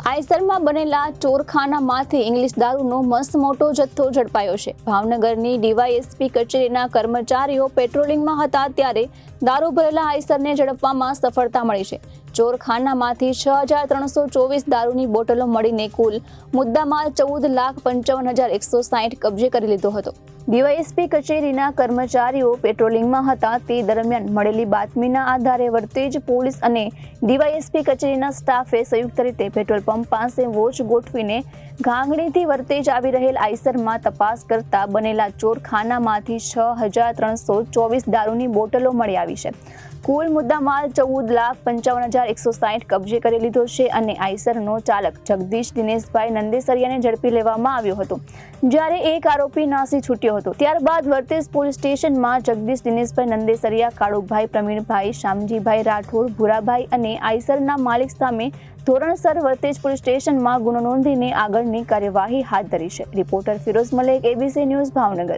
આઈસરમાં બનેલા ચોરખાનામાંથી ઇંગ્લિશ દારૂનો મસ્ત મોટો જથ્થો ઝડપાયો છે। ભાવનગરની ડીવાયએસપી કચેરીના કર્મચારીઓ પેટ્રોલિંગમાં હતા ત્યારે દારૂ ભરેલા આઈસરને ઝડપવામાં સફળતા મળી છે। ચોરખાનામાંથી 6,324 દારૂની બોટલો મળીને કુલ મુદ્દામાલ 14,55,160 કબજે કરી લીધો હતો। ડીવાયએસપી કચેરીના કર્મચારીઓ પેટ્રોલિંગમાં હતા તે દરમિયાન મળેલી બાતમીના આધારે વર્તેજ પોલીસ અને ડીવાયએસપી કચેરીના સ્ટાફે સંયુક્ત રીતે પેટ્રોલ પંપ પાસે વોચ ગોઠવીને ઘાંગણીથી વર્તેજ આવી રહેલ આઈસરમાં તપાસ કરતા બનેલા ચોરખાનામાંથી 6,324 દારૂની બોટલો મળી આવી છે। કુલ મુદ્દામાલ 14,55,160 કબજે કરી લીધો છે અને આઈસરનો ચાલક જગદીશ દિનેશભાઈ નંદેસરિયાને ઝડપી લેવામાં આવ્યો હતો, જ્યારે એક આરોપી નાસી છૂટ્યો હતો। ત્યારબાદ વર્તેજ પોલીસ સ્ટેશનમાં જગદીશ દિનેશભાઈ નંદેસરિયા, કાળુભાઈ, પ્રવીણભાઈ, શામજીભાઈ રાઠોડ, ભૂરાભાઈ અને આઈસરના માલિક સામે ધોરણસર વર્તેજ પોલીસ સ્ટેશનમાં ગુનો નોંધીને આગળની કાર્યવાહી હાથ ધરી છે। Reporter Firoz Malek, ABC news, Bhavnagar.